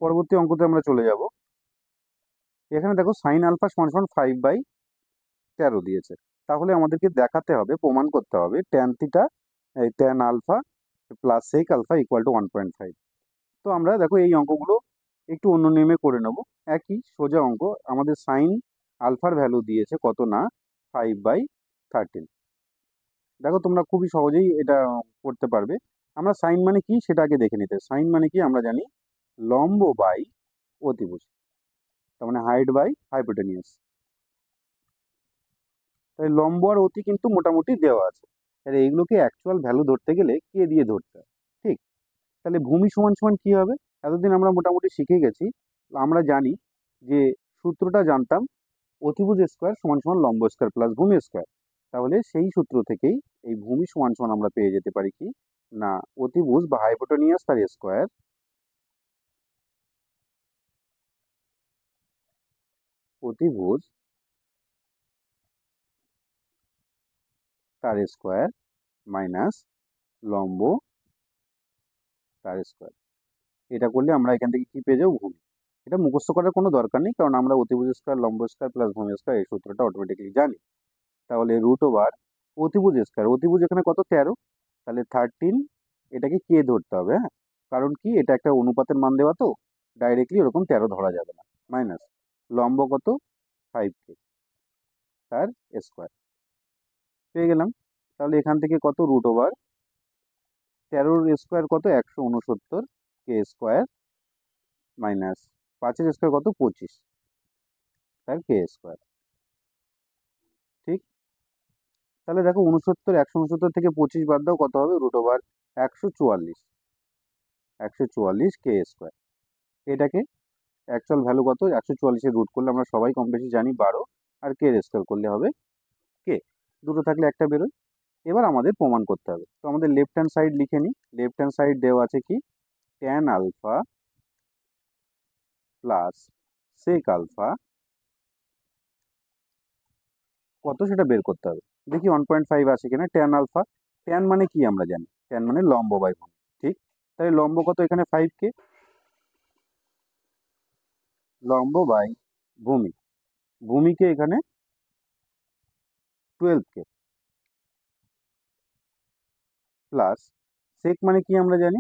পরবর্তী অঙ্কতে আমরা চলে যাব। এখানে দেখো সাইন আলফা সমান সমান 5/13 দিয়েছে। তাহলে আমাদেরকে দেখাতে হবে, প্রমাণ করতে হবে tan theta tan alpha plus sec alpha equal to 1.5। তো আমরা দেখো এই অঙ্কগুলো একটু অন্য নিয়মে করে নেব। একই সোজা অঙ্ক। আমাদের সাইন আলফার ভ্যালু দিয়েছে কত না 5/13। দেখো তোমরা খুবই সহজেই এটা করতে পারবে। আমরা সাইন মানে কি সেটা আগে দেখে নিতে। সাইন মানে কি আমরা জানি, লম্ব বাই অতিভুজ, তার মানে হাইট বাই হাইপোটেনিয়াস। তাই লম্ব আর অতি কিন্তু মোটামুটি দেওয়া আছে। তাহলে এইগুলোকে অ্যাকচুয়াল ভ্যালু ধরতে গেলে কে দিয়ে ধরতে হয়, ঠিক? তাহলে ভূমি সমান সমান কি হবে? এতদিন আমরা মোটামুটি শিখে গেছি, আমরা জানি যে সূত্রটা জানতাম, অতিভুজ স্কোয়ার সমান সমান লম্ব স্কোয়ার প্লাস ভূমি স্কোয়ার। তাহলে সেই সূত্র থেকেই এই ভূমি সমান সমান আমরা পেয়ে যেতে পারি কি না, অতিভুজ বা হাইপোটেনিয়াস তার স্কোয়ার, অতিভুজ তার স্কোয়ার মাইনাস লম্ব তার স্কোয়ার। এটা করলে আমরা এখান থেকে কি পেয়ে যাবো, ভূমি। এটা মুখস্থ করার কোনো দরকার নেই, কারণ আমরা অতিভুজ স্কোয়ার লম্ব স্কোয়ার প্লাস ভূমি স্কোয়ার এই সূত্রটা অটোমেটিক্যালি জানি। তাহলে রুট ওভার অতিভুজ স্কোয়ার, অতিভুজ এখানে কত 13, তাহলে 13, এটাকে কে ধরতে হবে, হ্যাঁ, কারণ কি এটা একটা অনুপাতের মান দেওয়া, তো ডাইরেক্টলি ওরকম 13 ধরা যাবে না। মাইনাস লম্ব কত 5K তার স্কোয়ার পেয়ে গেলাম। তাহলে এখান থেকে কত রুট ওভার 13 স্কোয়ার কত 169K স্কোয়ার মাইনাস 5-এর স্কোয়ার কত 25 তার K স্কোয়ার। ঠিক, তাহলে দেখো 169 থেকে 25 বাদ দাও, কত হবে রুট ওভার 144K স্কোয়ার। এটাকে অ্যাকচুয়াল ভ্যালু কত 144-এর রুট করলে আমরা সবাই কম বেশি জানি 12, আর কে স্কোয়ার করলে হবে কে, দুটো থাকলে একটা বেরোয়। এবার আমাদের প্রমাণ করতে হবে। তো আমাদের লেফট হ্যান্ড সাইড লিখে নিই। লেফট হ্যান্ড সাইড দেওয়া আছে কি, tan alpha plus sec alpha কত সেটা বের করতে হবে। দেখি 1.5 আছে কিনা। ট্যান আলফা, ট্যান মানে কি আমরা জানি, ট্যান মানে লম্ব বাই ভূমি, ঠিক? তাই লম্ব কত এখানে 5K, লম্ব বাই ভূমি, ভূমিকে এখানে 12K প্লাস সেক মানে কি আমরা জানি,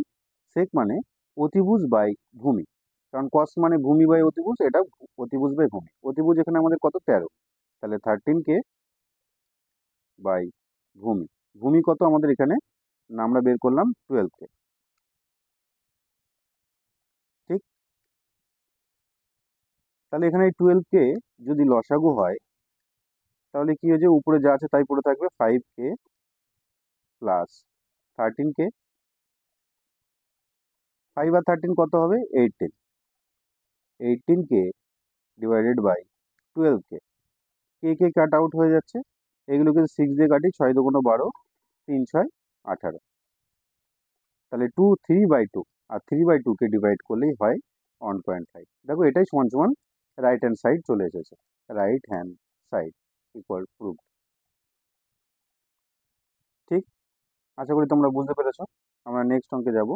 সেক মানে অতিভুজ বাই ভূমি, কারণ কস মানে ভূমি বাই অতিভুজ, এটা অতিভুজ বাই ভূমি। অতিভুজ এখানে আমাদের কত 13, তাহলে 13K বাই ভূমি। ভূমি কত আমাদের এখানে না আমরা বের করলাম 12K, ঠিক? তাহলে এখানে এই 12K যদি লসাগু হয়, তাহলে কি হয়েছে, উপরে যা আছে তাই পড়ে থাকবে, 5K প্লাস 13K। 5 আর 13 কত হবে 18, 18K divided by 12K। K cut out হয়ে যাচ্ছে, এগুলোকে 6 দিয়ে কাটি, 6×2 = 12, 3×6 = 18। তাহলে 3/2, আর 3/2কে ডিভাইড করলেই হয় 1.5। দেখো এটাই সমান সমান রাইট হ্যান্ড সাইড চলে এসেছে। Right hand side equal proof. ঠিক, আশা করি তোমরা বুঝতে পেরেছো। আমরা নেক্সট অঙ্কে যাব।